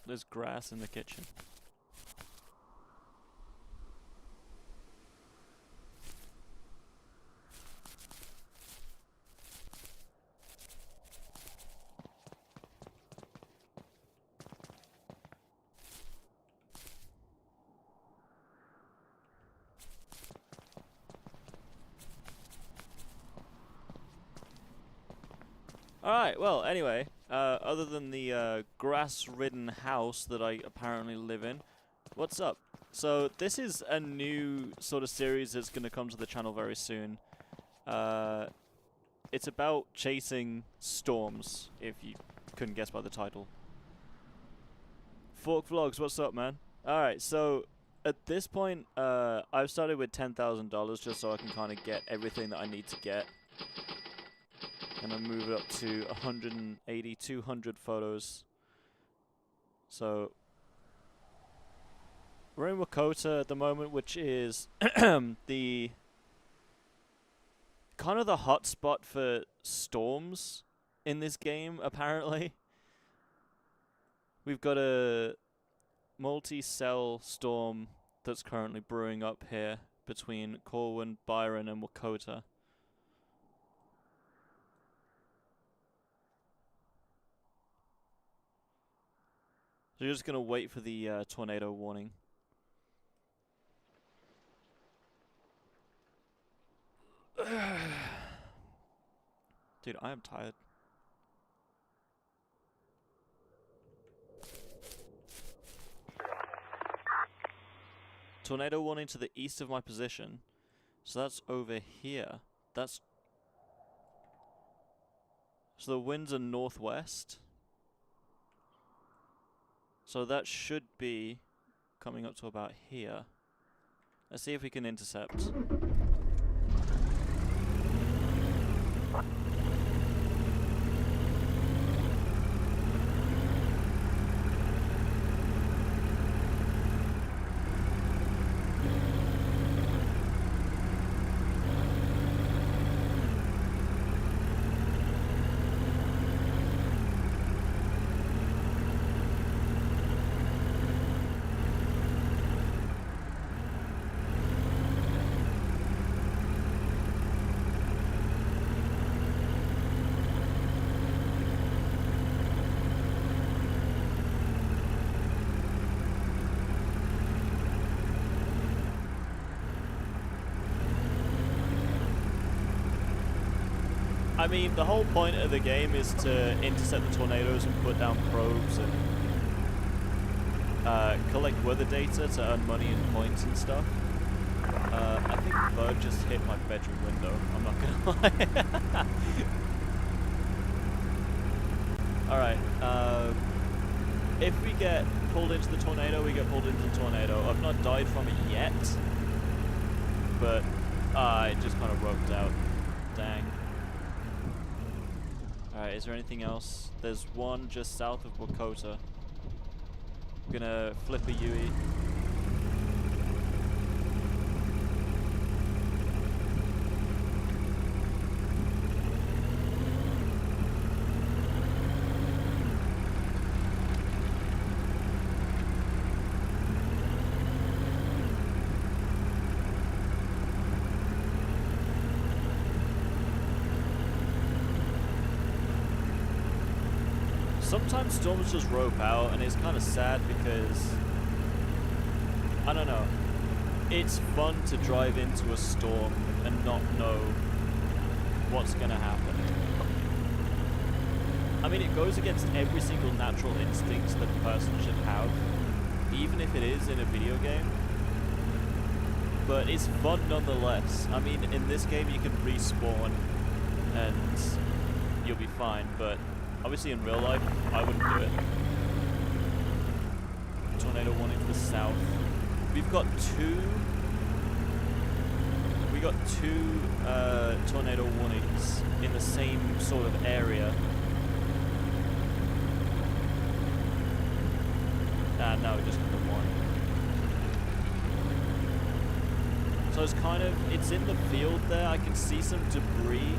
There's grass in the kitchen. Alright, well, anyway, other than the grass-ridden house that I apparently live in, what's up? So, this is a new sort of series that's going to come to the channel very soon. It's about chasing storms, if you couldn't guess by the title. Fork Vlogs, what's up, man? Alright, so, at this point, I've started with $10,000 just so I can kind of get everything that I need to get. And then move it up to 180, 200 photos. So we're in Wakota at the moment, which is the kind of the hot spot for storms in this game, apparently. We've got a multi-cell storm that's currently brewing up here between Corwin, Byron, and Wakota. So you're just going to wait for the tornado warning. Dude, I am tired. Tornado warning to the east of my position. So that's over here. That's... So the winds are northwest. So that should be coming up to about here. Let's see if we can intercept. I mean, the whole point of the game is to intercept the tornadoes and put down probes and collect weather data to earn money and points and stuff. I think a bird just hit my bedroom window, I'm not gonna lie. Alright, if we get pulled into the tornado, we get pulled into the tornado. I've not died from it yet, but it just kind of roped out. Dang. Alright, is there anything else? There's one just south of Wakota. I'm gonna flip a Yui. Sometimes storms just rope out, and it's kind of sad because, I don't know, it's fun to drive into a storm and not know what's going to happen. I mean, it goes against every single natural instinct that a person should have, even if it is in a video game. But it's fun nonetheless. I mean, in this game you can respawn and you'll be fine, but obviously in real life, I wouldn't do it. Tornado warning to the south. We've got two tornado warnings in the same sort of area. No, we just got the one. So it's kind of, it's in the field there. I can see some debris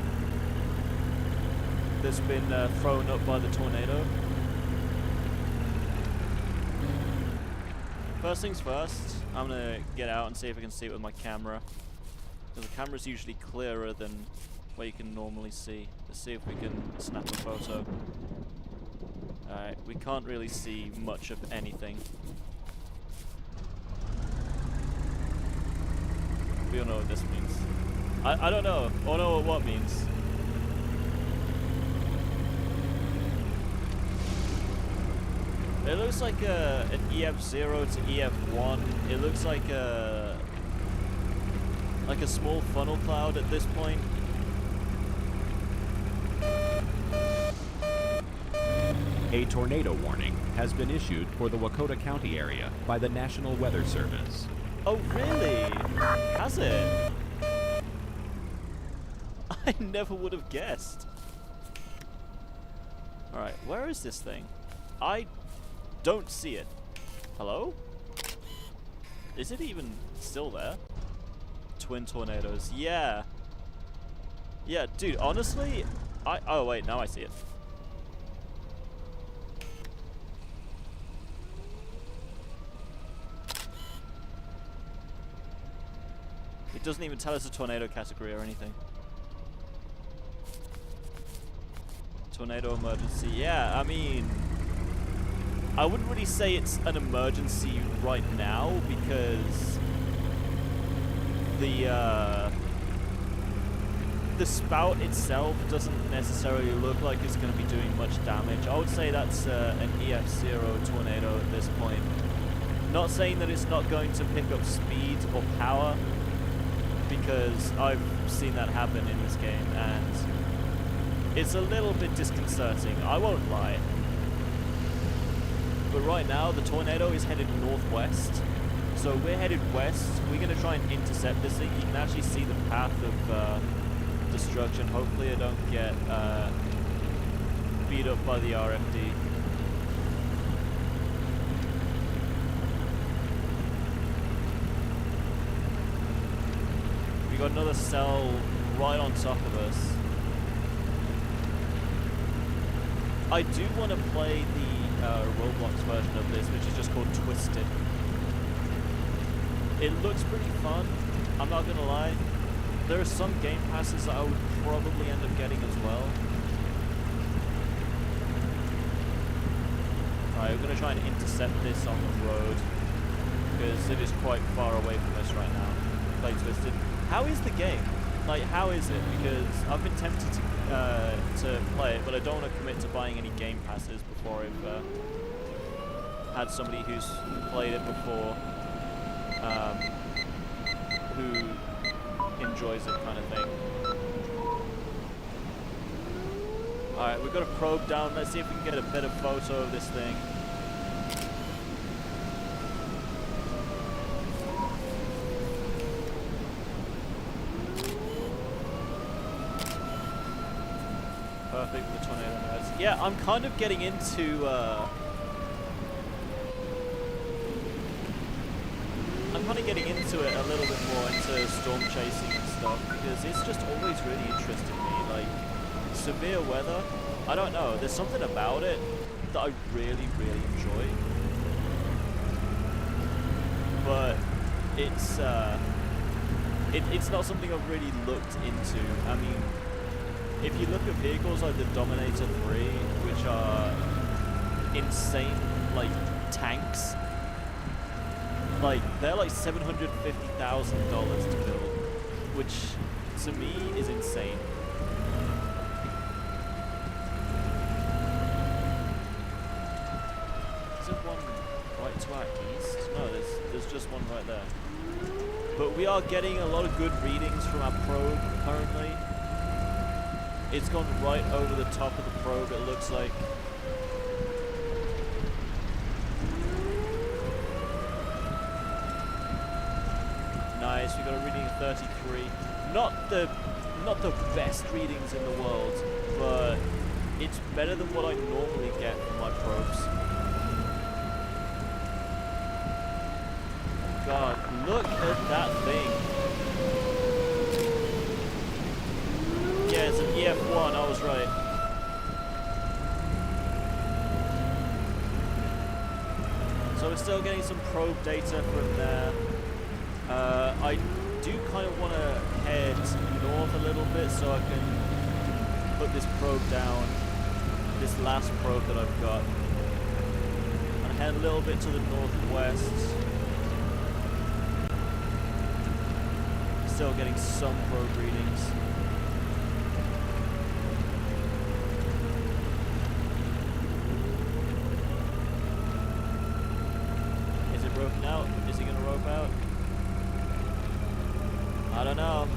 that's been thrown up by the tornado. First things first, I'm gonna get out and see if I can see it with my camera. Because the camera's usually clearer than what you can normally see. Let's see if we can snap a photo. Alright, we can't really see much of anything. We don't know what this means. I don't know. I don't know what means. It looks like an EF0 to EF1. It looks like a small funnel cloud at this point. A tornado warning has been issued for the Wakota County area by the National Weather Service. Oh, really? Has it? I never would have guessed. Alright, where is this thing? I don't see it. Hello? Is it even still there? Twin tornadoes. Yeah. Yeah, dude, honestly, oh wait, now I see it. It doesn't even tell us a tornado category or anything. Tornado emergency. Yeah, I mean, I wouldn't really say it's an emergency right now because the spout itself doesn't necessarily look like it's going to be doing much damage. I would say that's an EF0 tornado at this point. Not saying that it's not going to pick up speed or power, because I've seen that happen in this game, and it's a little bit disconcerting, I won't lie. But right now, the tornado is headed northwest, so we're headed west. We're going to try and intercept this thing. You can actually see the path of destruction. Hopefully I don't get beat up by the RFD. We got another cell right on top of us. I do want to play the Roblox version of this, which is just called Twisted. It looks pretty fun, I'm not gonna lie. There are some game passes that I would probably end up getting as well. Alright, we're gonna try and intercept this on the road, because it is quite far away from us right now. Play Twisted. How is the game? Like, how is it? Because I've been tempted to play it, but I don't want to commit to buying any game passes before I've had somebody who's played it before, who enjoys it, kind of thing. Alright, we've got a probe down. Let's see if we can get a better photo of this thing. Perfect with the tornado noise. Yeah, I'm kind of getting into it a little bit more, into storm chasing and stuff, because it's just always really interested me. Like, severe weather, I don't know, there's something about it that I really, really enjoy. But it's not something I've really looked into. I mean, if you look at vehicles like the Dominator 3, which are insane, like, tanks, like, they're like $750,000 to build, which to me is insane. Is there one right to our east? No, there's just one right there. But we are getting a lot of good readings from our probe currently. It's gone right over the top of the probe, it looks like. Nice, we got a reading of 33. Not the best readings in the world, but it's better than what I normally get from my probes. God, look at that thing. Yeah, it's an EF1, I was right. So we're still getting some probe data from there. I do kind of want to head north a little bit so I can put this probe down, this last probe that I've got. And head a little bit to the northwest. Still getting some probe readings. Is it roping out? Is he going to rope out? I don't know.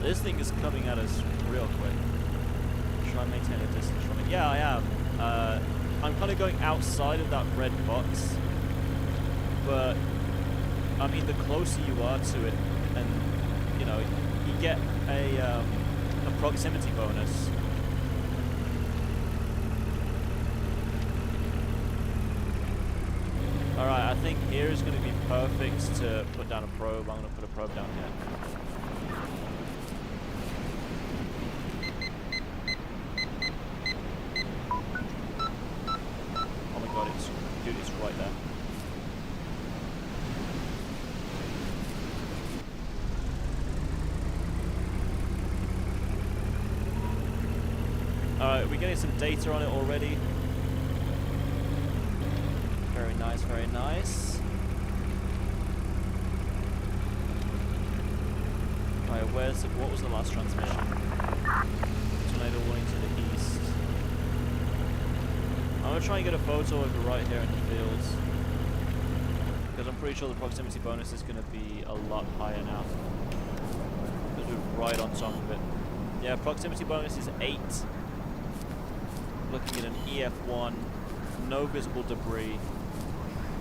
This thing is coming at us real quick. Try and maintain a distance from it. Yeah, I am. I'm kind of going outside of that red box, but I mean, the closer you are to it, and you know, you get a proximity bonus. All right, I think here is going to be perfect to put down a probe. I'm going to put a probe down here. Dude, it's right there. Alright, we're getting some data on it already. Very nice, very nice. Alright, what was the last transmission? Tornado warning to the east. I'm going to try and get a photo of it right here in the fields, because I'm pretty sure the proximity bonus is going to be a lot higher now, because we're right on top of it. Yeah, proximity bonus is 8. Looking at an EF1, no visible debris,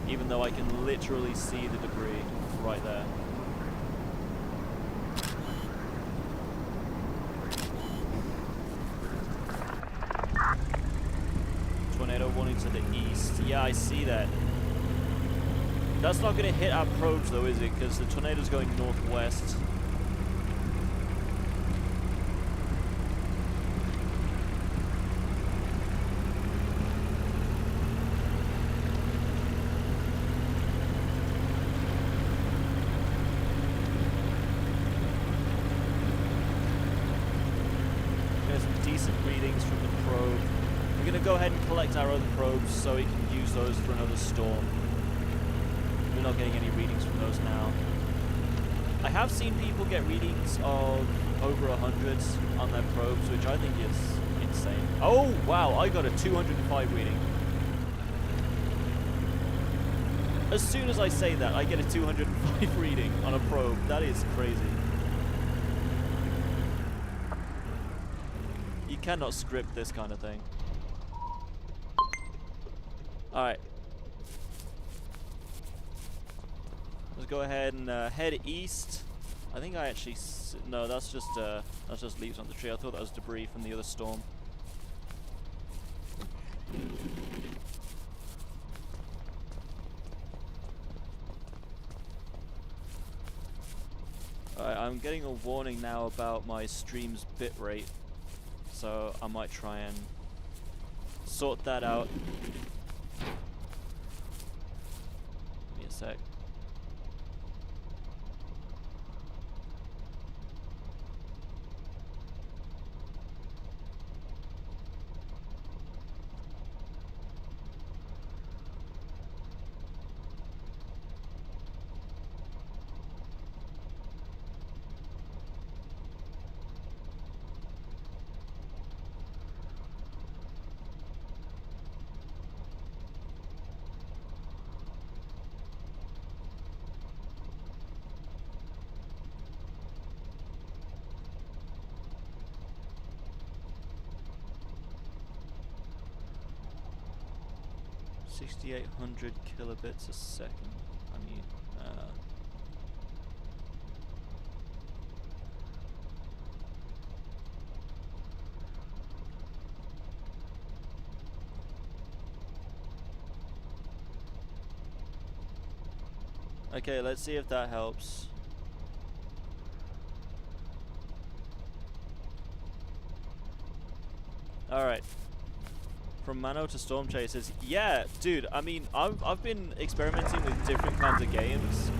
even though I can literally see the debris right there. Tornado warning to the east. Yeah, I see that. That's not going to hit our probes though, is it? Because the tornado's going northwest. There's some decent readings from the probe. We're going to go ahead and collect our other probes so we can use those for another storm. We're not getting any readings from those now. I have seen people get readings of over 100 on their probes, which I think is insane. Oh, wow, I got a 205 reading. As soon as I say that, I get a 205 reading on a probe. That is crazy. You cannot script this kind of thing. Alright. Let's go ahead and head east. I think I actually... no, that's just leaves on the tree. I thought that was debris from the other storm. Alright, I'm getting a warning now about my stream's bitrate, so I might try and sort that out. Give me a sec. .6,800 kilobits a second. I mean, okay, let's see if that helps. Alright. From Mano to StormChasers. Yeah, dude, I mean, I've been experimenting with different kinds of games,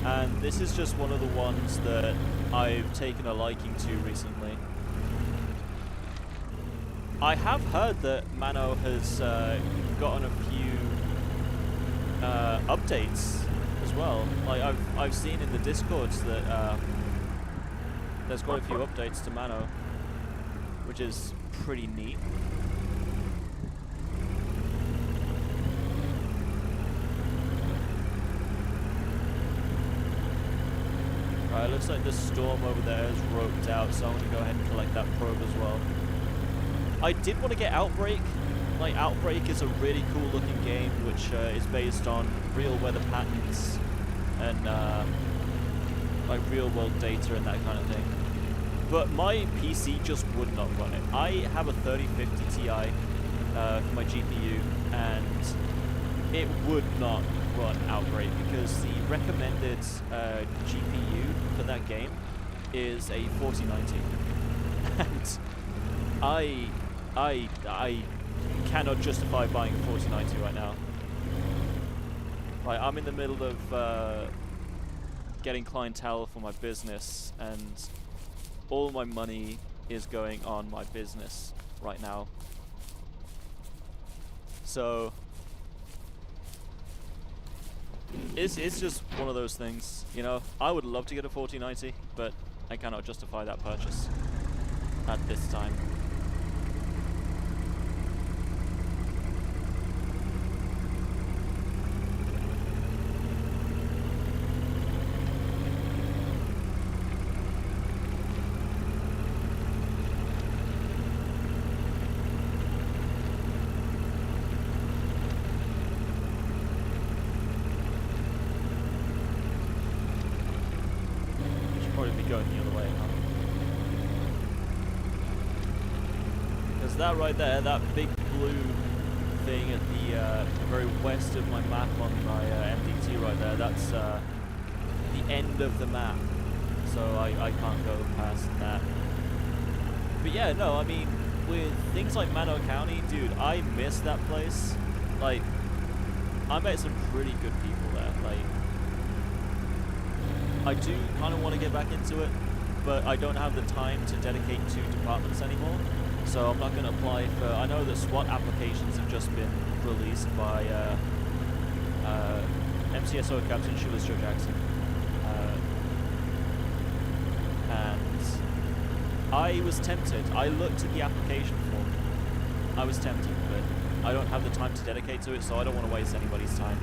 and this is just one of the ones that I've taken a liking to recently. I have heard that Mano has gotten a few updates as well. Like, I've seen in the Discords that there's quite a few updates to Mano, which is pretty neat. Alright, looks like the storm over there is roped out, so I'm going to go ahead and collect that probe as well. I did want to get Outbreak. Like, Outbreak is a really cool looking game which is based on real weather patterns and like real world data and that kind of thing. But my PC just would not run it. I have a 3050 Ti for my GPU, and it would not run Outbreak because the recommended GPU for that game is a 4090, and I cannot justify buying a 4090 right now. Like, I'm in the middle of getting clientele for my business, and all my money is going on my business right now. So it's just one of those things, you know. I would love to get a 4090, but I cannot justify that purchase at this time. Going the other way, huh? Because that right there, that big blue thing at the very west of my map on my MDT right there, that's the end of the map, so I can't go past that. But yeah, no, I mean, with things like Mano County, dude, I miss that place. Like, I met some pretty good people there. Like, I do kind of want to get back into it, but I don't have the time to dedicate to departments anymore, so I'm not going to apply for... I know that SWAT applications have just been released by MCSO Captain Shoeless Joe Jackson, and I was tempted. I looked at the application form. I was tempted, but I don't have the time to dedicate to it, so I don't want to waste anybody's time.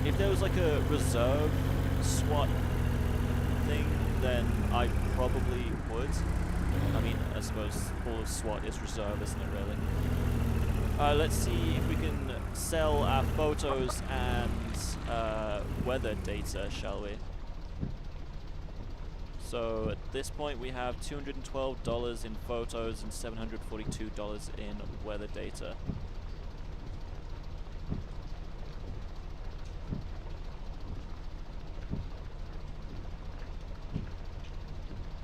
If there was like a reserve SWAT thing, then I probably would. I mean, I suppose all of SWAT is reserve, isn't it, really? Let's see if we can sell our photos and weather data, shall we? So at this point we have $212 in photos and $742 in weather data.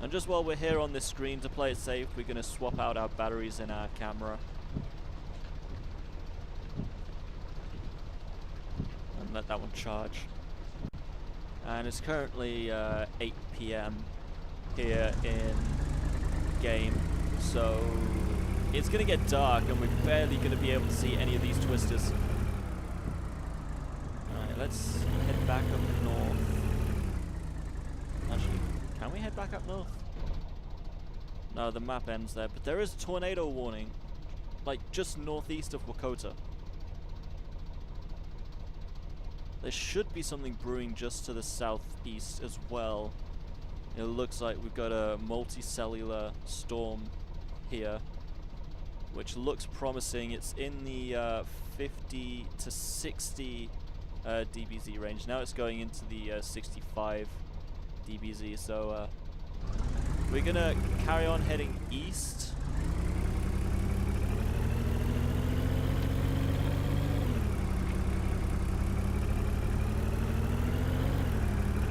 And just while we're here on this screen, to play it safe, we're going to swap out our batteries in our camera. And let that one charge. And it's currently 8 PM here in game, so it's going to get dark and we're barely going to be able to see any of these twisters. Alright, let's head back up north. Actually, can we head back up north? No, the map ends there, but there is a tornado warning, like just northeast of Wakota. There should be something brewing just to the southeast as well. It looks like we've got a multicellular storm here, which looks promising. It's in the 50 to 60 dBz range. Now it's going into the 65 dBz, so we're gonna carry on heading east.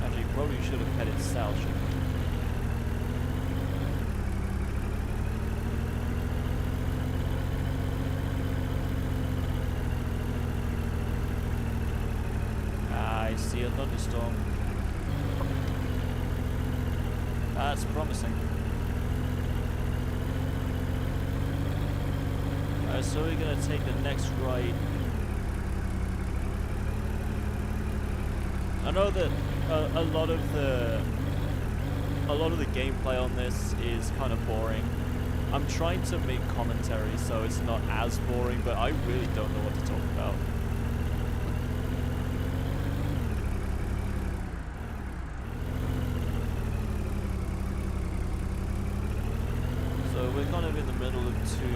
Actually, probably should should have headed south, shouldn't we? I see a thunderstorm. That's promising. So we're gonna take the next right. I know that a lot of the gameplay on this is kind of boring. I'm trying to make commentary so it's not as boring, but I really don't know what to talk about. So we're kind of in the middle of two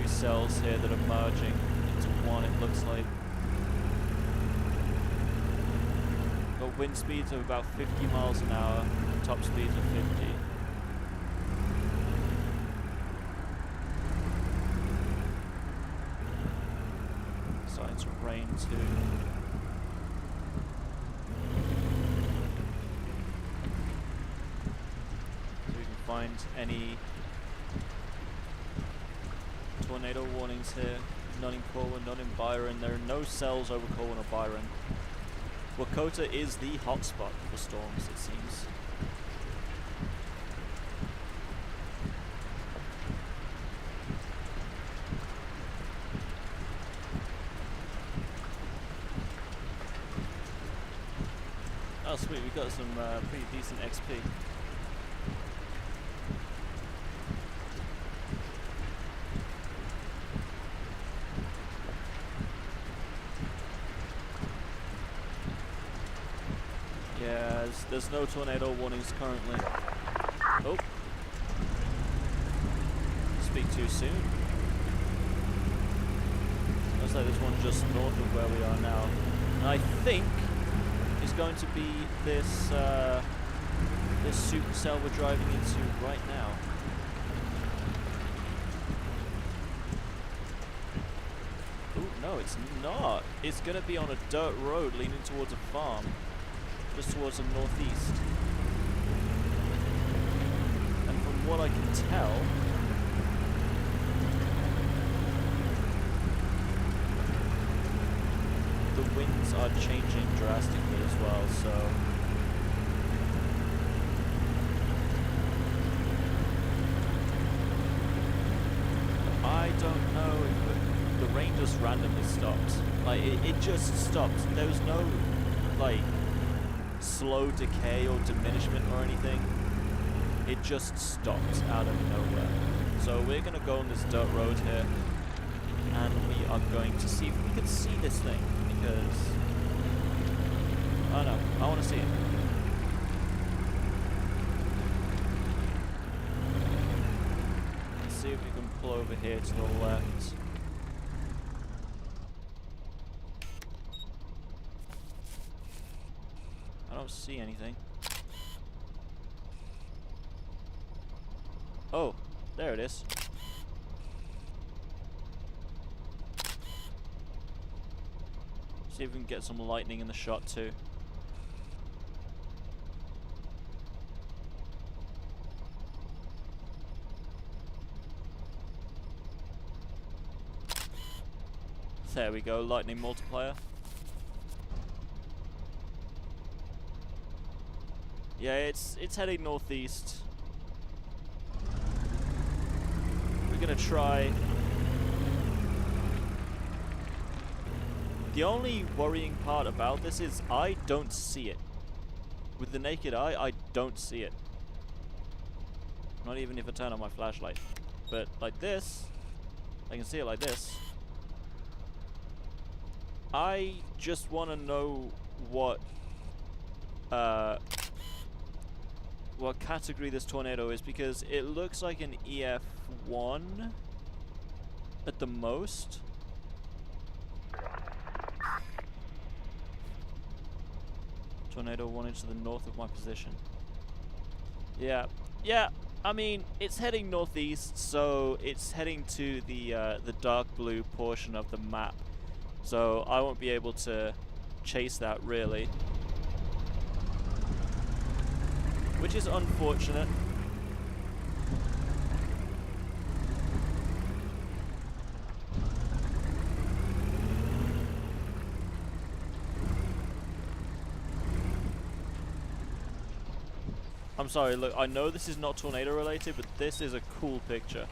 cells here that are merging into one, it looks like. Got wind speeds of about 50 miles an hour, top speeds of 50. Starting to rain too. So we can find any tornado warnings here. None in Corwin, none in Byron. There are no cells over Corwin or Byron. Wakota is the hotspot for storms, it seems. Oh sweet, we got some pretty decent XP. Yeah, there's no tornado warnings currently. Oh. Speak too soon. Looks like there's one just north of where we are now. And I think it's going to be this this supercell we're driving into right now. Ooh, no, it's not. It's going to be on a dirt road leading towards a farm. Just towards the northeast. And from what I can tell, the winds are changing drastically as well, so I don't know if the rain just randomly stopped. Like, it just stopped. There was no, like, slow decay or diminishment or anything. It just stopped out of nowhere. So we're going to go on this dirt road here and we are going to see if we can see this thing, because I don't know, I want to see it. Let's see if we can pull over here to the left. I don't see anything. Oh, there it is. See if we can get some lightning in the shot too. There we go, lightning multiplier. Yeah, it's heading northeast. We're gonna try. The only worrying part about this is I don't see it. With the naked eye, I don't see it. Not even if I turn on my flashlight. But like this, I can see it like this. I just want to know what category this tornado is, because it looks like an EF1 at the most. Tornado warning to the north of my position. Yeah, I mean, it's heading northeast, so it's heading to the dark blue portion of the map. So I won't be able to chase that really. which is unfortunate. I'm sorry, look, I know this is not tornado related, but this is a cool picture.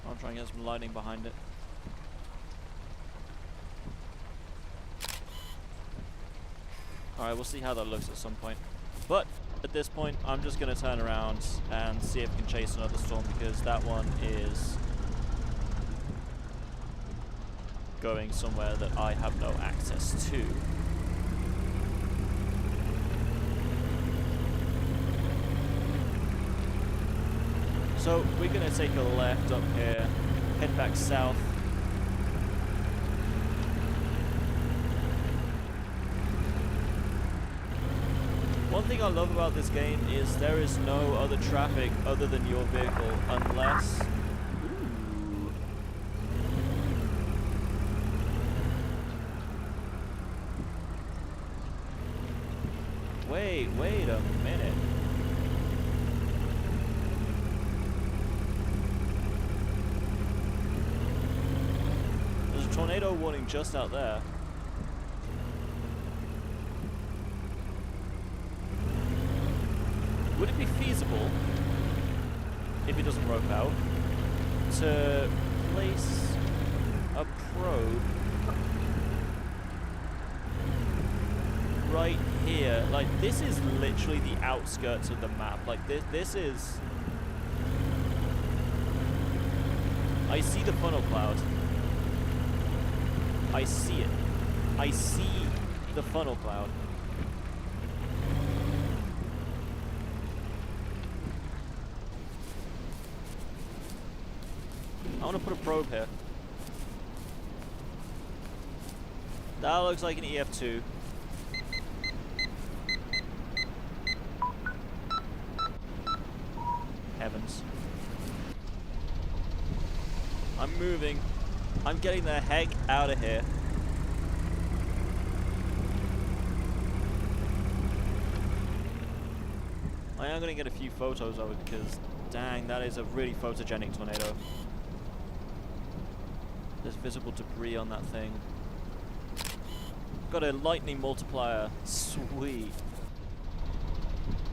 I'll try and get some lightning behind it. Alright, we'll see how that looks at some point. But at this point, I'm just going to turn around and see if we can chase another storm, because that one is going somewhere that I have no access to. So we're going to take a left up here, head back south. One thing I love about this game is there is no other traffic other than your vehicle, unless... Wait a minute. There's a tornado warning just out there. Would it be feasible, if it doesn't rope out, to place a probe right here? Like, this is literally the outskirts of the map. Like, this is... I see the funnel cloud. I see it. I see the funnel cloud. I want to put a probe here. That looks like an EF2. Heavens. I'm moving. I'm getting the heck out of here. I am going to get a few photos of it because, dang, that is a really photogenic tornado. There's visible debris on that thing. Got a lightning multiplier. Sweet.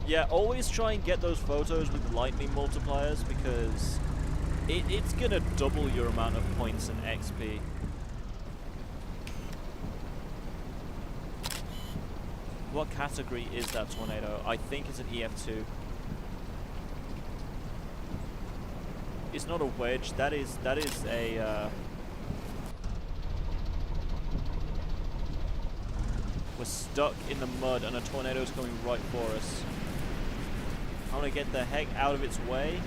Yeah, always try and get those photos with lightning multipliers because it's gonna double your amount of points and XP. What category is that tornado? I think it's an EF2. It's not a wedge. That is a. We're stuck in the mud and a tornado is coming right for us. I want to get the heck out of its way.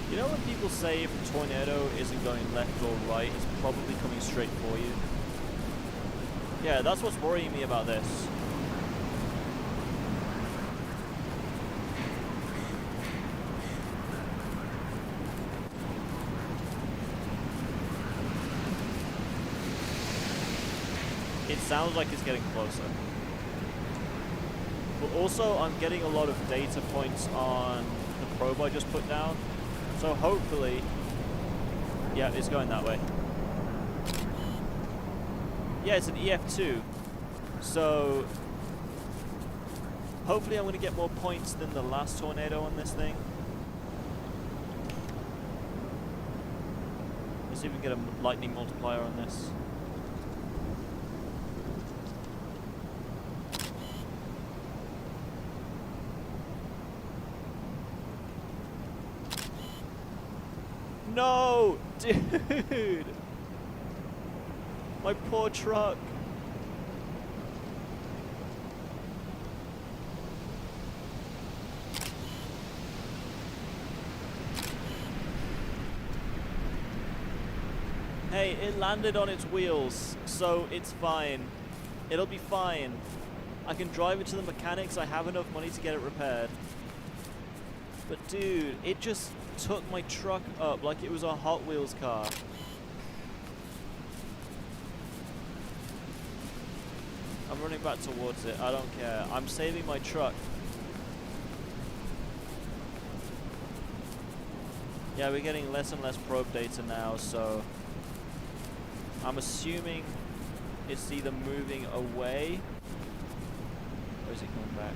You know when people say if a tornado isn't going left or right, it's probably coming straight for you? Yeah, that's what's worrying me about this. It sounds like it's getting closer. But also, I'm getting a lot of data points on the probe I just put down. So hopefully... Yeah, it's going that way. Yeah, it's an EF2. So... hopefully I'm going to get more points than the last tornado on this thing. Let's see if we can get a lightning multiplier on this. No! Dude! My poor truck. It landed on its wheels, so it's fine. It'll be fine. I can drive it to the mechanics. I have enough money to get it repaired. But dude, it just took my truck up like it was a Hot Wheels car. I'm running back towards it. I don't care. I'm saving my truck. Yeah, we're getting less and less probe data now, so I'm assuming it's either moving away, or is it coming back?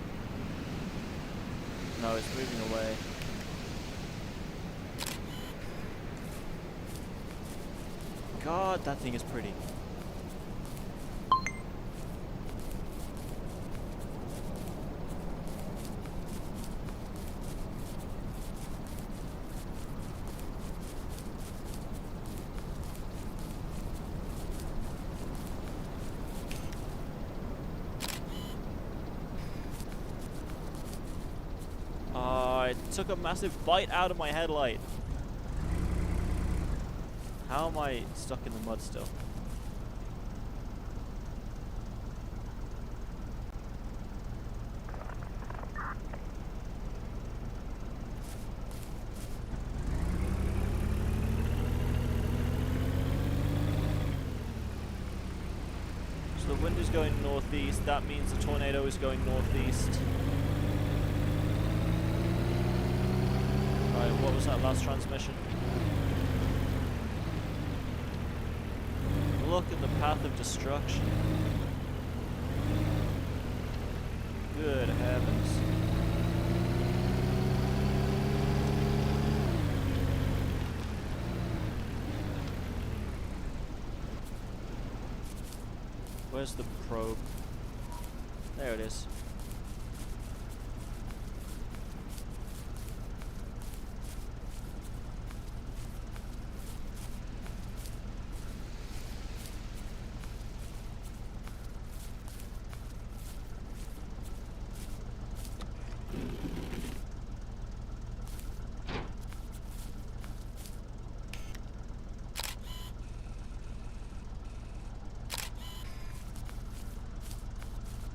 No, it's moving away. God, that thing is pretty. It took a massive bite out of my headlight. How am I stuck in the mud still? So the wind is going northeast. That means the tornado is going northeast. Right, what was that last transmission? Look at the path of destruction. Good heavens. Where's the probe? There it is.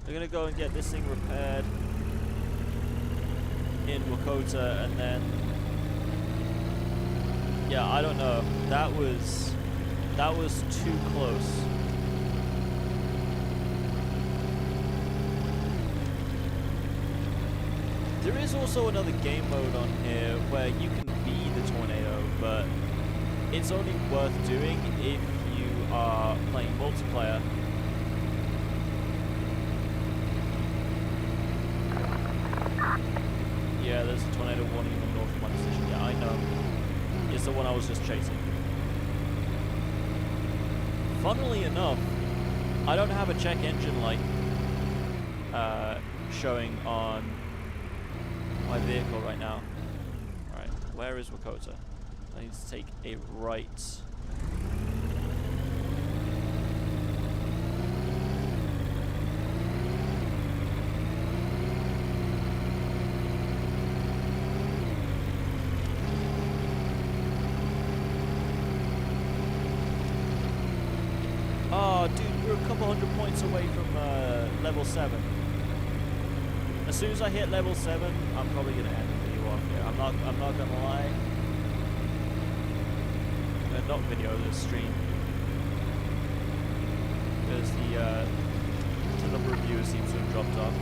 We're gonna go and get this thing repaired in Wakota, and then yeah, I don't know. That was too close. There is also another game mode on here where you can be the tornado, but it's only worth doing if you are playing multiplayer. Yeah, there's a tornado warning in the north of my position. Yeah, I know. It's the one I was just chasing. Funnily enough, I don't have a check engine light showing on my vehicle right now. Alright, where is Wakota? I need to take a right. Oh, dude, we're a couple hundred points away from level 7. As soon as I hit level 7, I'm probably gonna end the video off here. I'm not gonna lie. Not video, the stream. Because the number of viewers seems to have dropped off.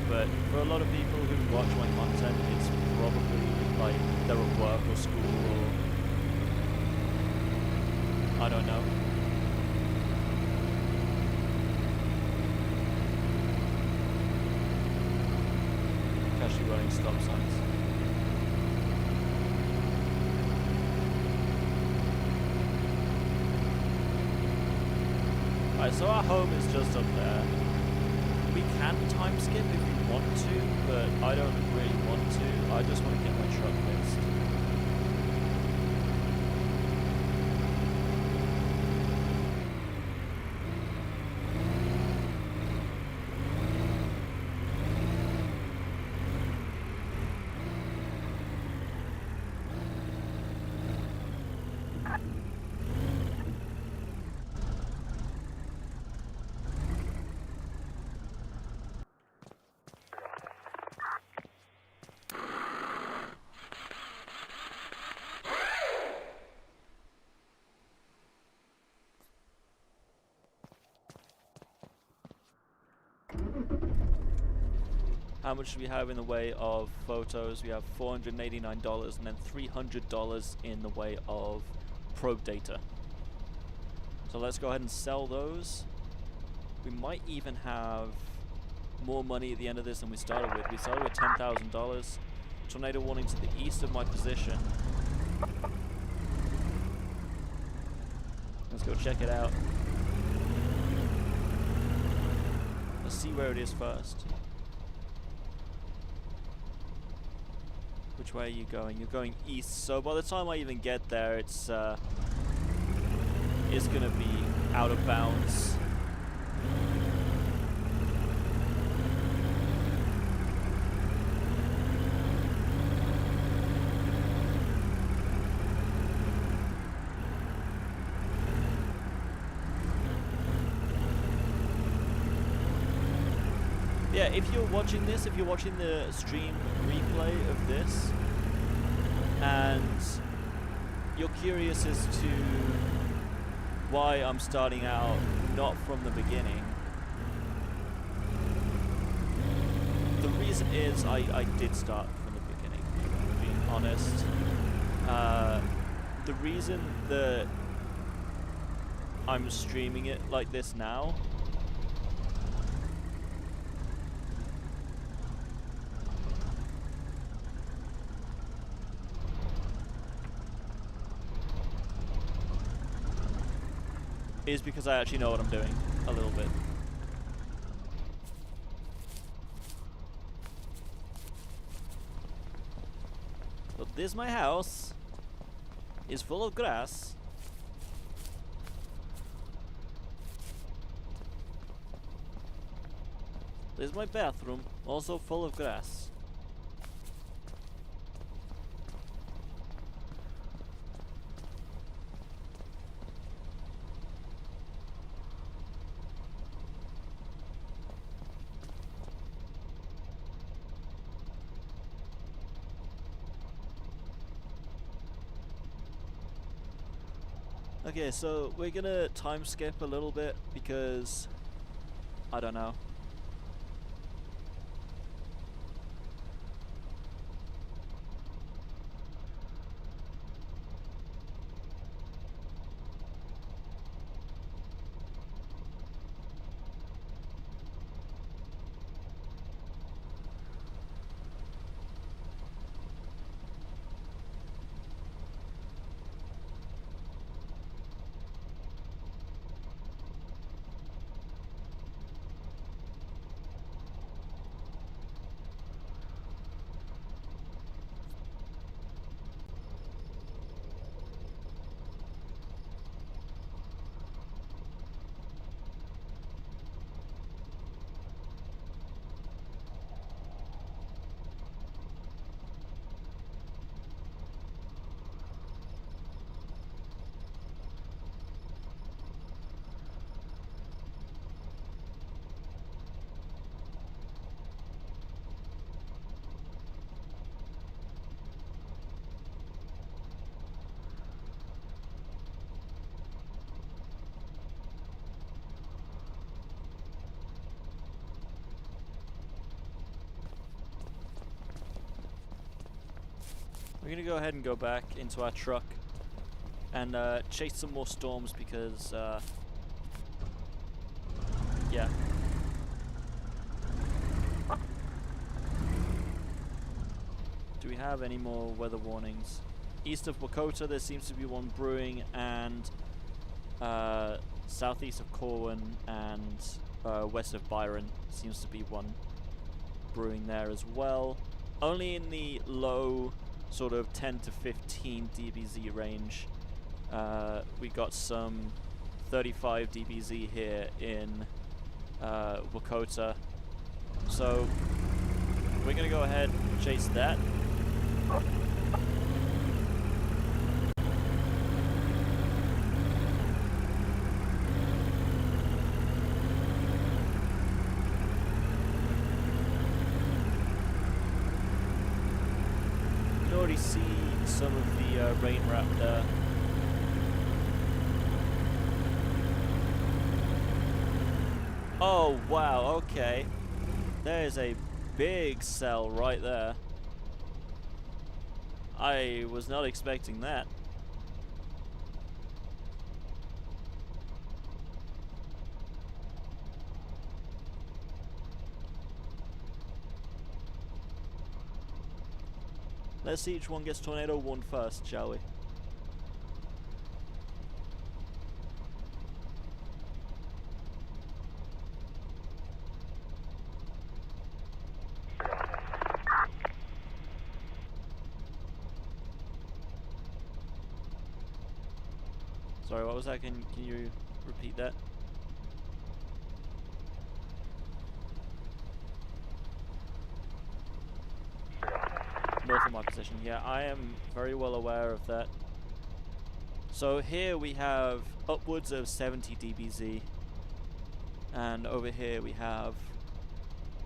But for a lot of people who watch my content, it's probably like they're at work or school or I don't know. Actually running stop signs. Alright, so our home is just up there. We can time skip if we want to, but I don't really want to. I just want to get my truck fixed. How much do we have in the way of photos? We have $489 and then $300 in the way of probe data. So let's go ahead and sell those. We might even have more money at the end of this than we started with. We started with $10,000. Tornado warning to the east of my position. Let's go check it out. Let's see where it is first. Which way are you going? You're going east. So by the time I even get there, it's gonna be out of bounds. Yeah, if you're watching this, if you're watching the stream replay of this, and you're curious as to why I'm starting out not from the beginning, the reason is I did start from the beginning, being honest. The reason that I'm streaming it like this now is because I actually know what I'm doing a little bit. But this my house is full of grass. This is my bathroom, also full of grass. Okay, so we're gonna time skip a little bit because I don't know. We're gonna go ahead and go back into our truck and chase some more storms because, yeah. Do we have any more weather warnings? East of Wakota, there seems to be one brewing, and southeast of Corwin and west of Byron seems to be one brewing there as well. Only in the low sort of 10 to 15 dBz range. We got some 35 dBz here in Wakota. So we're gonna go ahead and chase that. You can already see some of the rain wrap there. Oh wow, okay. There is a big cell right there. I was not expecting that. Let's see which one gets Tornado 1 first, shall we? Sorry, what was that? Can you repeat that? North of my position. Yeah, I am very well aware of that. So here we have upwards of 70 dBz. And over here we have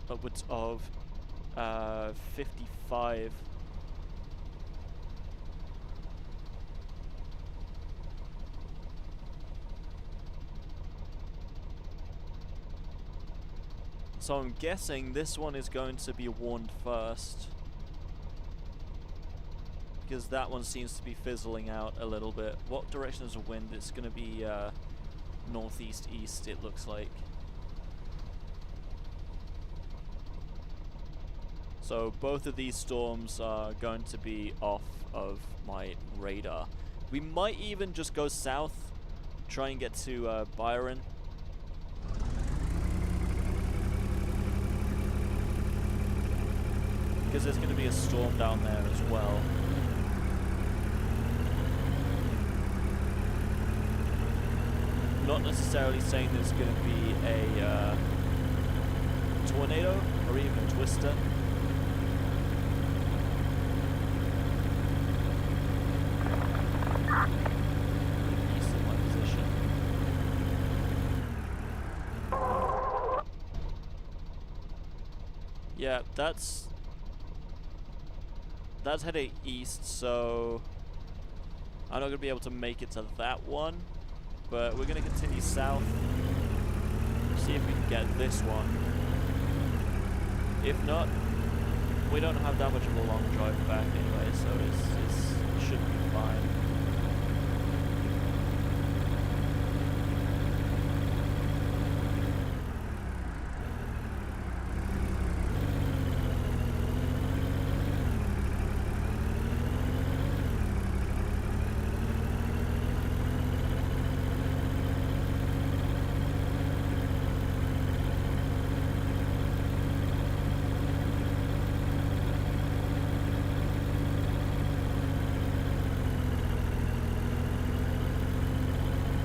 upwards of 55. So I'm guessing this one is going to be warned first, because that one seems to be fizzling out a little bit. What direction is the wind? It's going to be northeast east, it looks like. So both of these storms are going to be off of my radar. We might even just go south, try and get to Byron. Because there's going to be a storm down there as well. Not necessarily saying there's going to be a tornado or even a twister. East of my position. Yeah, that's heading east, so I'm not going to be able to make it to that one, but we're going to continue south, see if we can get this one. If not, we don't have that much of a long drive back anyway, so it should be fine.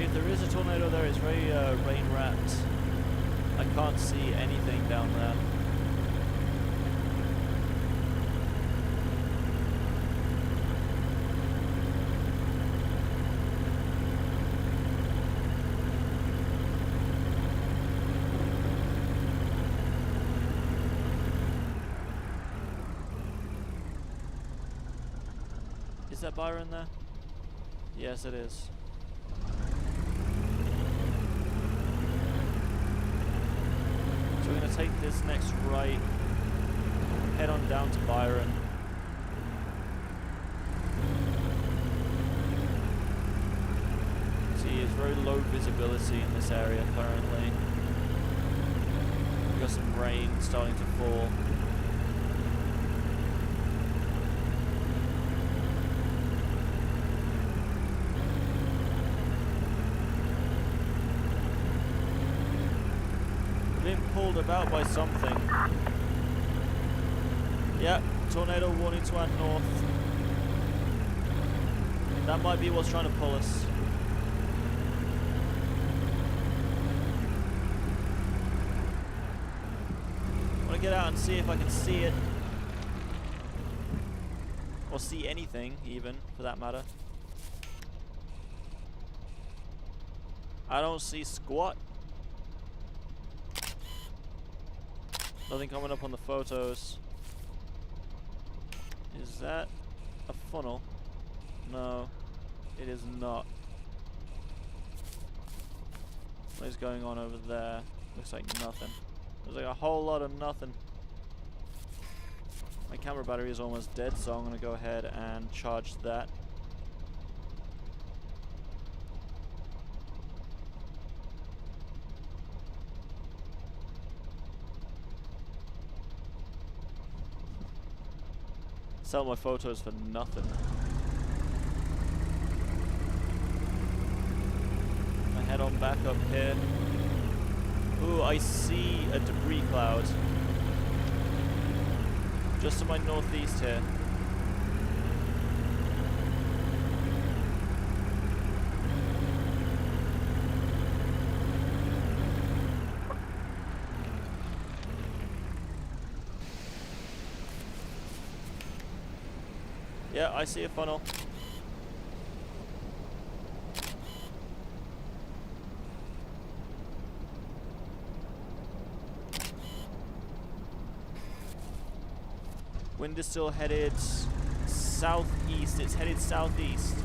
If there is a tornado there, it's very rain-wrapped. I can't see anything down there. Is that Byron there? Yes, it is. So we're going to take this next right, head on down to Byron. See, it's very low visibility in this area currently. We've got some rain starting to fall. Being pulled about by something. Yeah, tornado warning to our north. That might be what's trying to pull us. I want to get out and see if I can see it. Or see anything, even, for that matter. I don't see squat. Nothing coming up on the photos. Is that a funnel? No, it is not. What is going on over there? Looks like nothing. There's like a whole lot of nothing. My camera battery is almost dead, so I'm going to go ahead and charge that. Sell my photos for nothing. I head on back up here. Ooh, I see a debris cloud. Just to my northeast here. Yeah, I see a funnel. Wind is still headed southeast. It's headed southeast.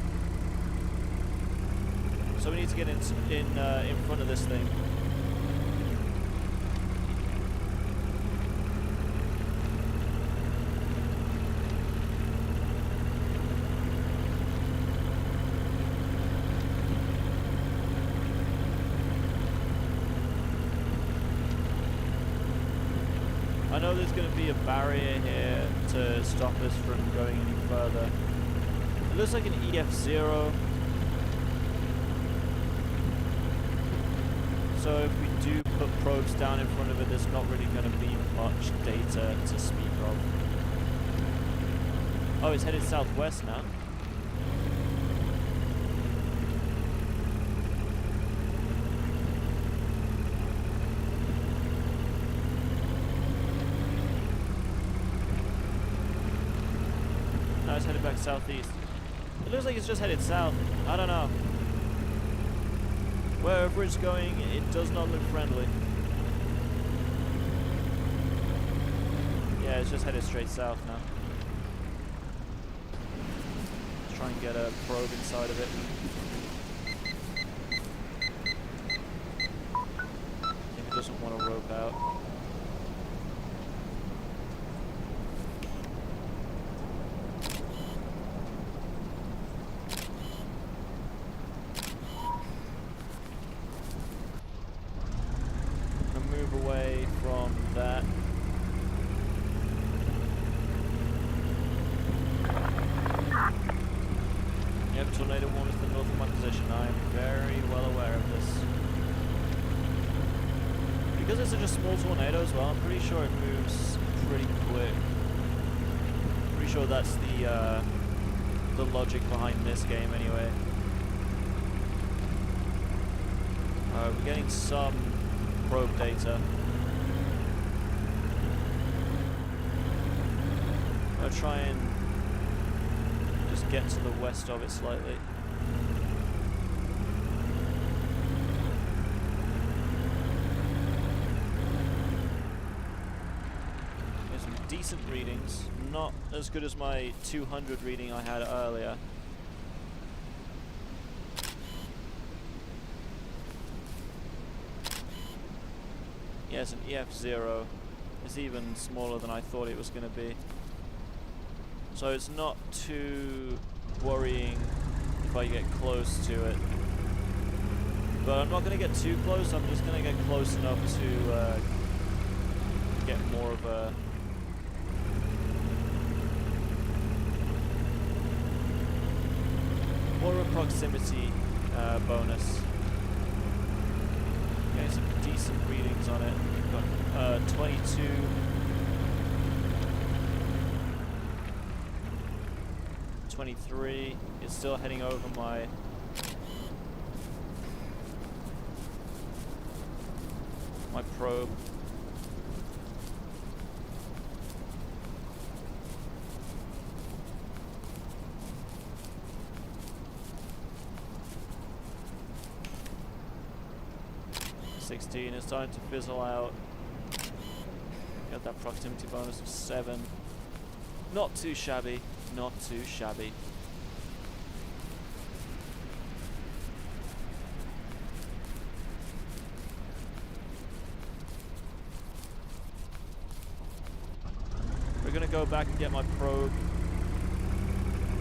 So we need to get in front of this thing. I know there's going to be a barrier here to stop us from going any further. It looks like an EF0. So if we do put probes down in front of it, there's not really going to be much data to speak of. Oh, it's headed southwest now. Now it's headed back southeast. It looks like it's just headed south. I don't know. Wherever it's going, it does not look friendly. Yeah, it's just headed straight south now. Let's try and get a probe inside of it. If it doesn't want to rope out. Away from that. Yep, tornado warning to the north of my position. I am very well aware of this. Because it's such a small tornado as well, I'm pretty sure it moves pretty quick. Pretty sure that's the logic behind this game anyway. We're getting some probe data. I'll try and just get to the west of it slightly. There's some decent readings, not as good as my 200 reading I had earlier. Yeah, it's an EF0. It's even smaller than I thought it was going to be. So it's not too worrying if I get close to it. But I'm not going to get too close, I'm just going to get close enough to get more of a... more of a proximity bonus. Getting some decent readings on it. Got 22. 23. It's still heading over my probe. It's time to fizzle out. Got that proximity bonus of 7. Not too shabby, not too shabby. We're gonna go back and get my probe.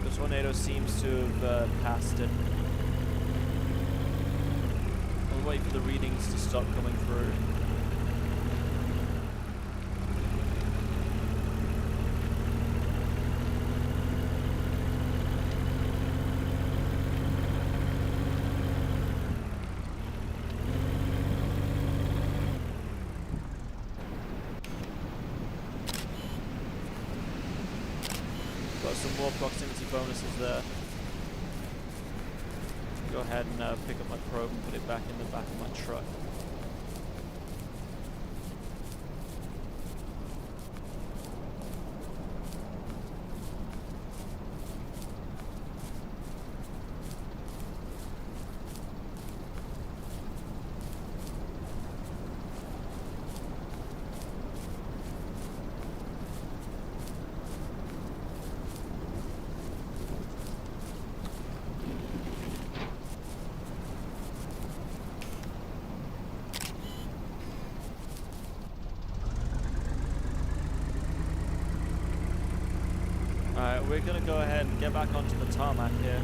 The tornado seems to have passed it. I'll wait for the readings to stop coming through. Got some more proximity bonuses there. Go ahead and pick up my probe and put it back in the back of my truck. Alright, we're gonna go ahead and get back onto the tarmac here.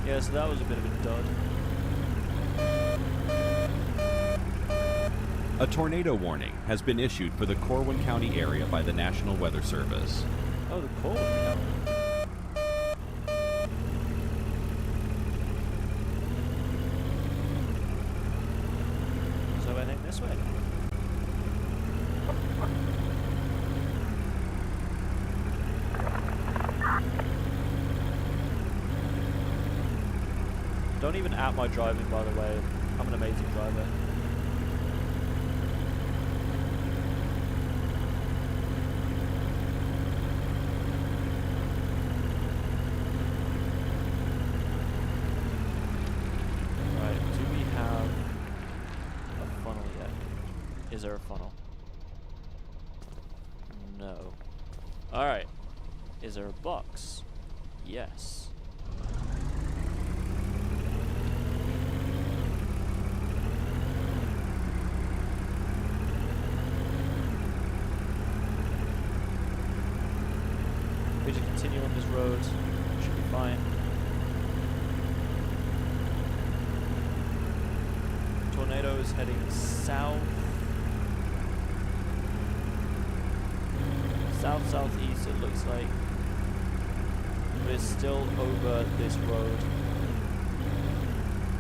Yeah, so that was a bit of a dud. A tornado warning has been issued for the Corwin County area by the National Weather Service. Oh, the Corwin County. So I think this way. Don't even at my driving, by the way. I'm an amazing driver. Is there a funnel? No. Alright. Is there a box? Yes. We just continue on this road. Should be fine. Tornado is heading south. South-southeast it looks like, but it's still over this road.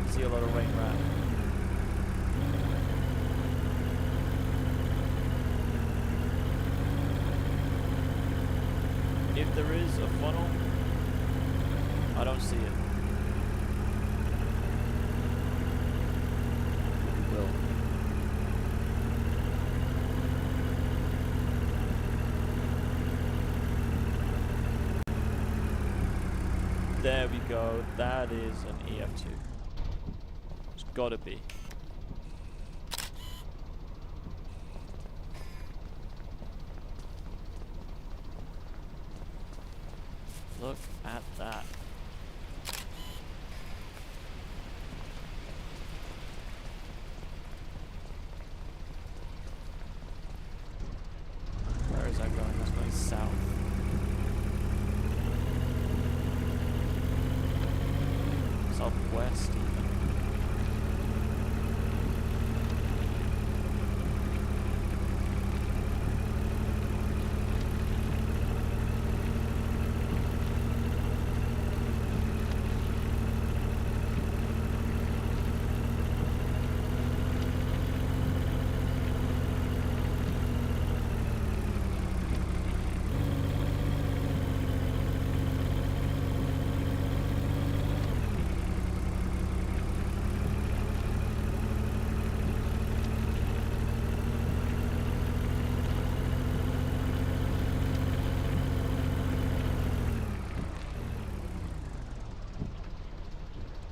You see a lot of rain rat. If there is a funnel, I don't see it. We will. There we go. That is an EF2. It's gotta be. Look at that. Where is that going? That's going south. Southwest even.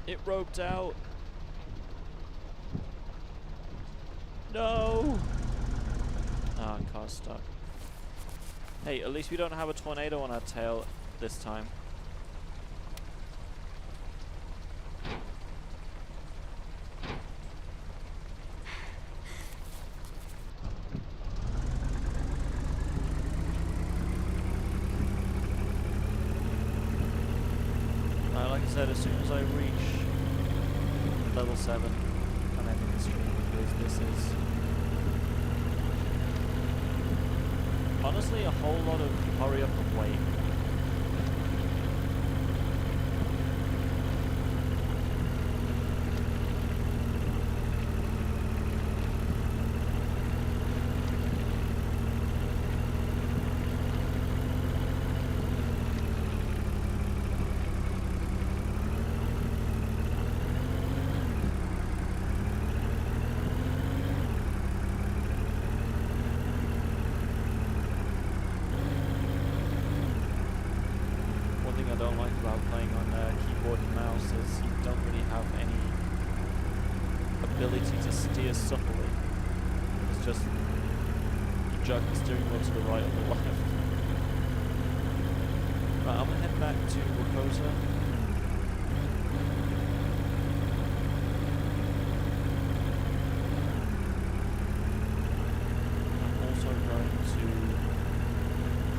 It roped out. No! Ah, car's stuck. Hey, at least we don't have a tornado on our tail this time. Like I said, as soon as I reach level 7, I'm ending the stream because this is honestly a whole lot of hurry up and wait. I don't like about playing on keyboard and mouse is you don't really have any ability to steer supplely. It's just you jerk the steering wheel to the right or the left. Right, I'm gonna head back to Wakota. I'm also going to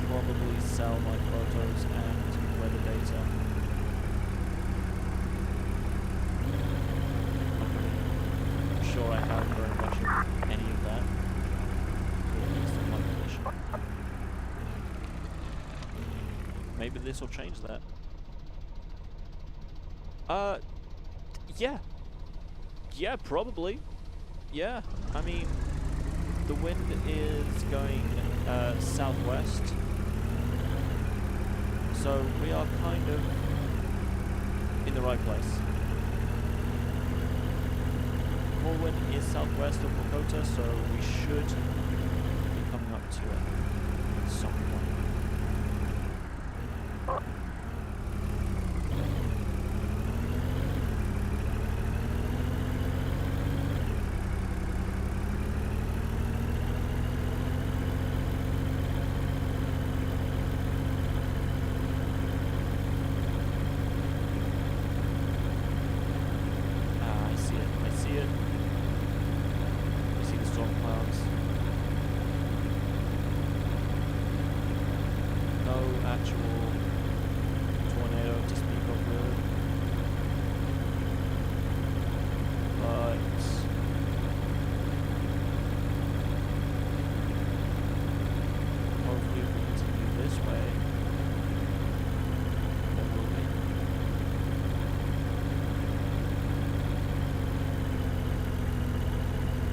probably sell my photos and weather data. I'm sure I have very much of any of that, at least in my position. Maybe this will change that. Yeah. Yeah, probably. Yeah, I mean, the wind is going southwest. So we are kind of in the right place. Wind is southwest of Wakota, so we should be coming up to it at some point.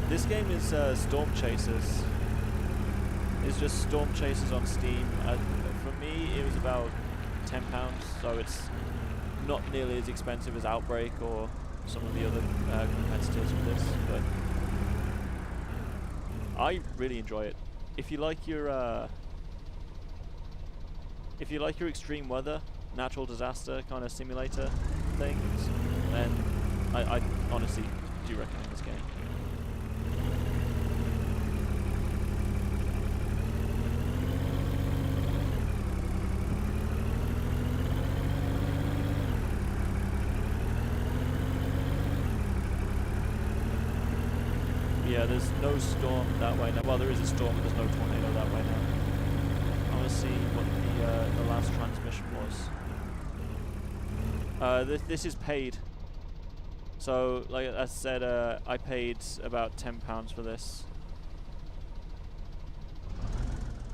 This game is StormChasers. It's just StormChasers on Steam. For me, it was about £10, so it's not nearly as expensive as Outbreak or some of the other competitors with this. But I really enjoy it. If you like your extreme weather, natural disaster kind of simulator things, then I honestly do recommend this game. Yeah, there's no storm that way now. Well, there is a storm, but there's no tornado that way now. I want to see what the last transmission was. This is paid. So, like I said, I paid about £10 for this.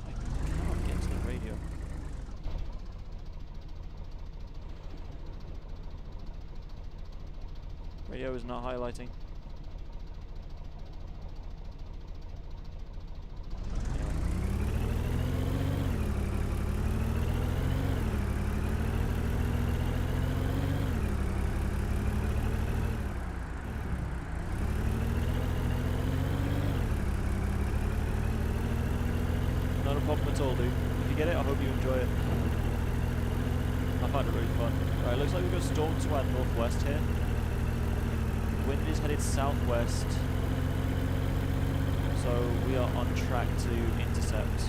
I cannot get to the radio. Radio is not highlighting. Not a problem at all, dude. If you get it, I hope you enjoy it. I find it really fun. Alright, looks like we've got storm to our northwest here. Wind is headed southwest. So we are on track to intercept.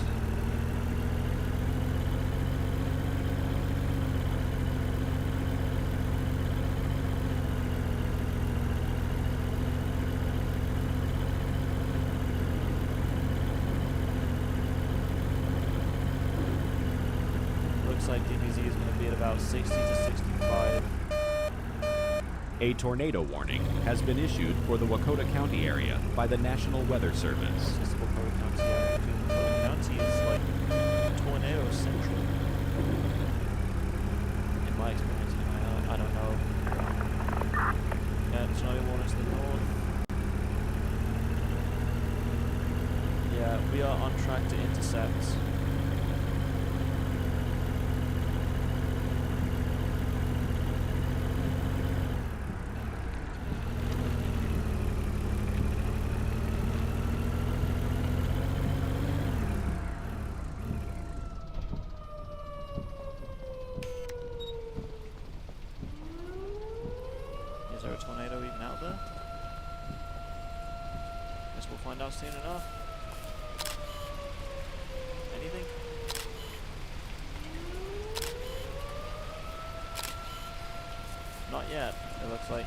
Looks like DBZ is going to be at about 60 to 65. A tornado warning has been issued for the Wakota County area by the National Weather Service. This is Wakota County area. Wakota County is like tornado central. In my experience, I don't know. Yeah, tornado warnings to the north. Yeah, we are on track to intercept. Is there a tornado even out there? Guess we'll find out soon enough. Anything? Not yet, it looks like.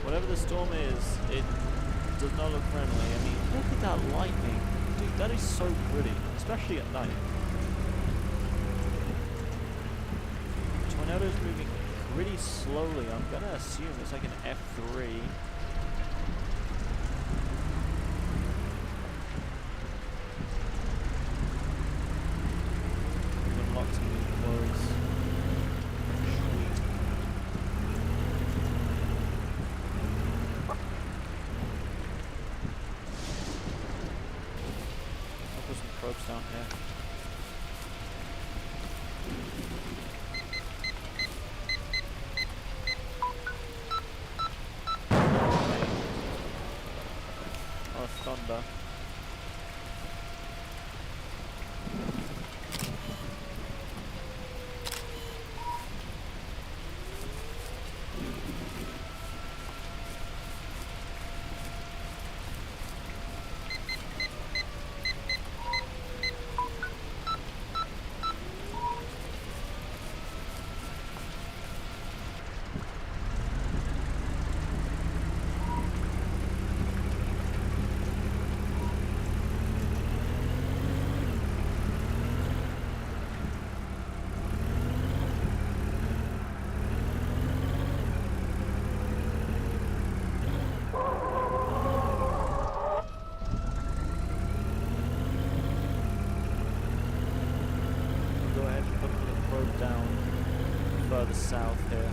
Whatever the storm is, it does not look friendly. I mean, look at that lightning. Dude, that is so pretty, especially at night. Tornado's moving pretty slowly. I'm gonna assume it's like an F3. We've unlocked some new clothes. Sweet. I'll put some probes down here. Oh, thunder. Go ahead and put the probe down further south here.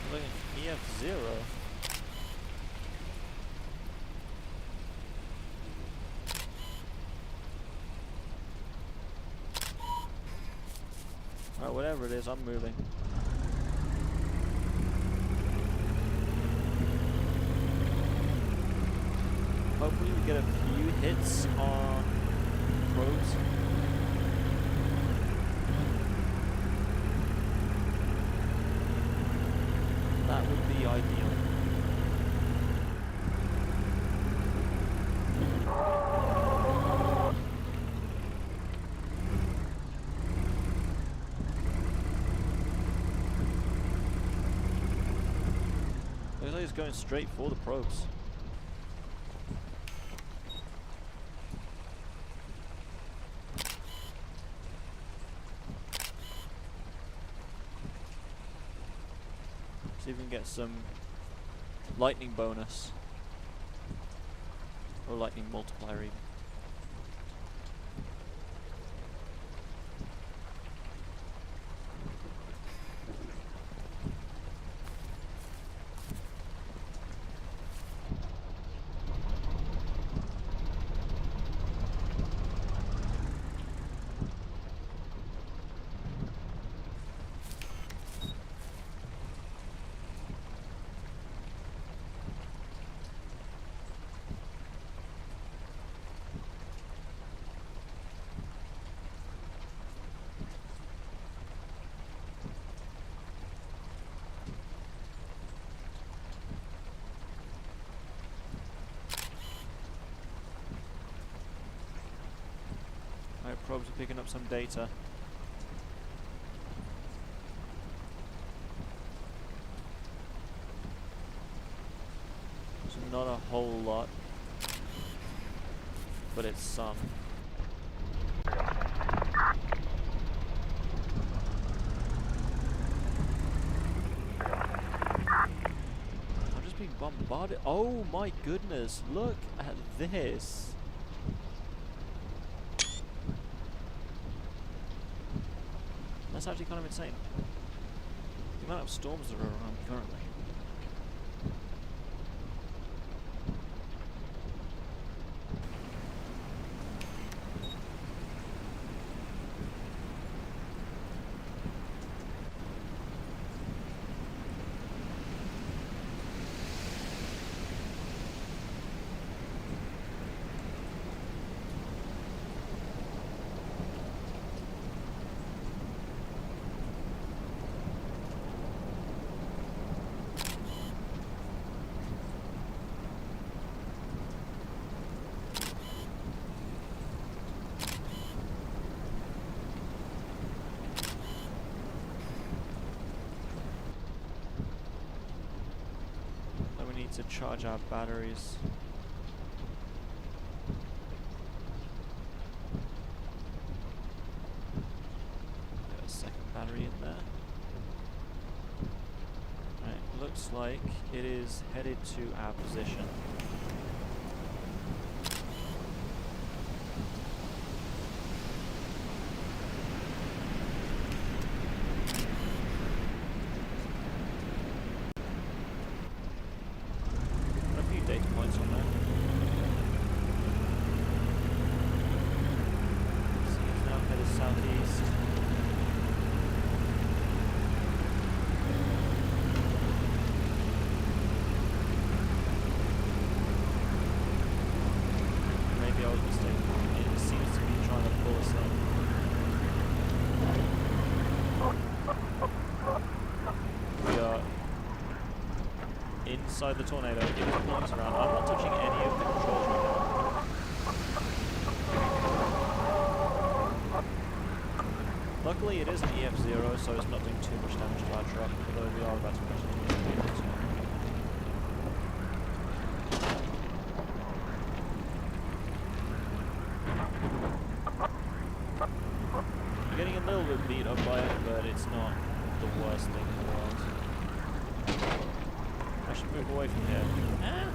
Look at EF0. Alright, whatever it is, I'm moving. Hopefully we get a few hits on probes. That would be ideal. Looks like he's going straight for the probes. See if we can get some lightning bonus. Or lightning multiplier even. Alright, probes are picking up some data. So not a whole lot, but it's some. I'm just being bombarded. Oh my goodness, look at this. That's actually kind of insane. The amount of storms that are around currently. To charge our batteries. Got a second battery in there. Right, looks like it is headed to our position. Data points on there. So he's now headed southeast. Maybe I was mistaken. It seems to be trying to pull us in. We are inside the tornado. It is pulling us around. I'm not touching any of the controls right now. Luckily it is an EF0, so it's not doing too much damage to our truck, although we are about to crash into it. I'm getting a little bit beat up by it, but it's not the worst thing in the world. I should move away from here. Ah.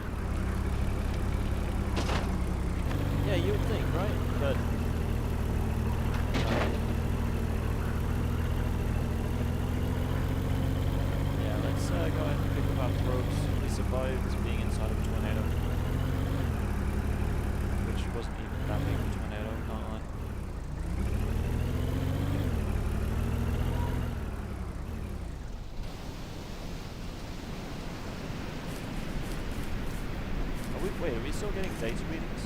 Yeah, you would think, right? But yeah, let's go ahead and pick up our probes. We survived being inside of a tornado, which wasn't even that big of a tornado, can't lie. Wait, are we still getting data readings?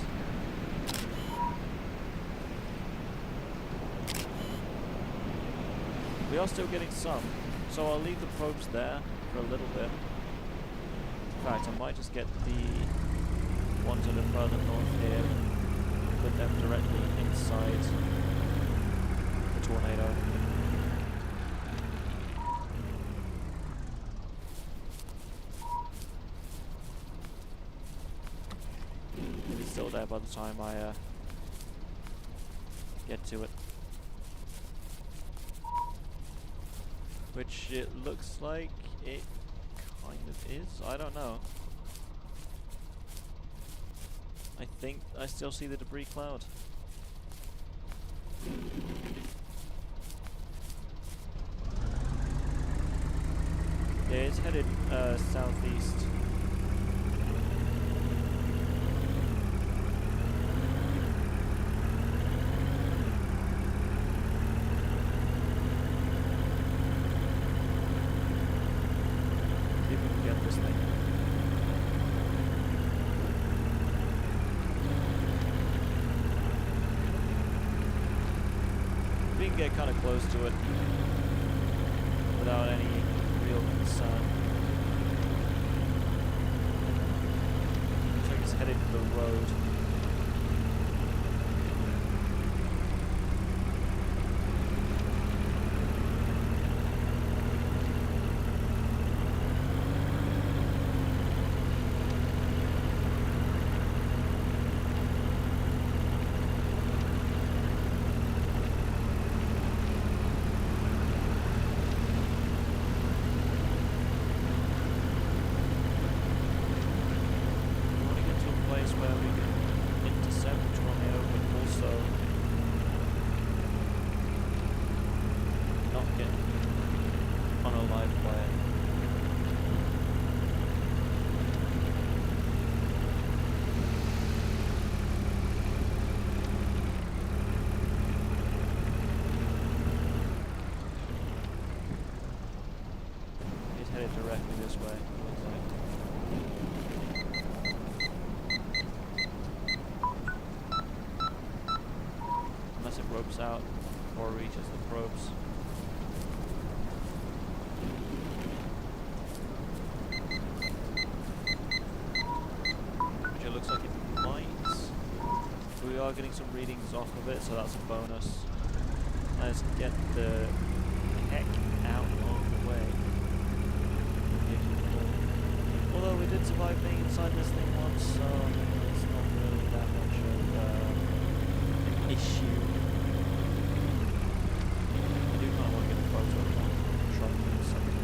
We are still getting some, so I'll leave the probes there for a little bit. In fact, I might just get the ones that are further north here, put them directly inside the tornado. Still there by the time I get to it. Which it looks like it kind of is. I don't know. I think I still see the debris cloud. Yeah, it's headed southeast. See if we can get this thing. We can get kind of close to it without any real concern. Looks like it's headed for the road. Directly this way. Unless it ropes out or reaches the probes. Which it looks like it might. We are getting some readings off of it, so that's a bonus. Let's get the heck out of the way. Although we did survive being inside this thing once, so it's not really that much of an issue. I do kind of want to get a photo of that truck in a second.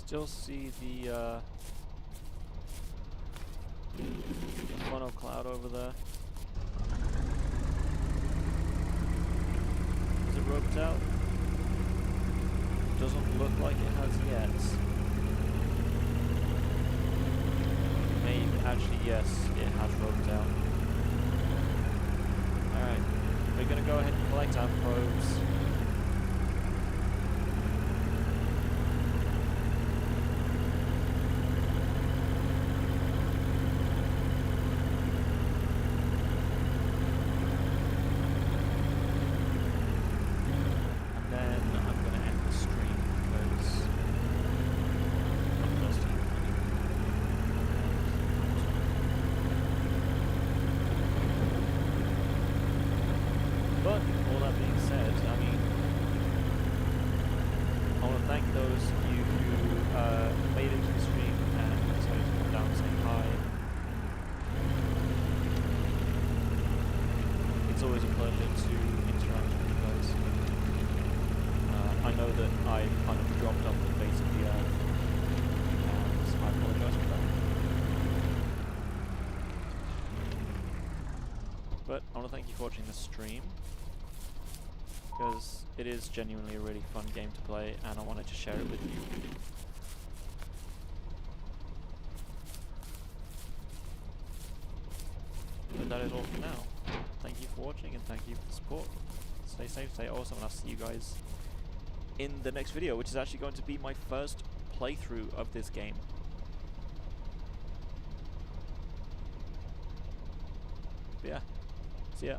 still see the funnel cloud over there. Is it roped out? Doesn't look like it has yet. Maybe, actually yes, it has roped out. Alright, we're gonna go ahead and collect our probes. But, all that being said, I mean, I want to thank those of you who made it to the stream and decided to come down and say hi. It's always a pleasure to interact with you guys. I know that I kind of dropped off the face of the earth, and I apologise for that. But I want to thank you for watching the stream, because it is genuinely a really fun game to play and I wanted to share it with you. But that is all for now. Thank you for watching and thank you for the support. Stay safe, stay awesome, and I'll see you guys in the next video, which is actually going to be my first playthrough of this game. But yeah, see ya.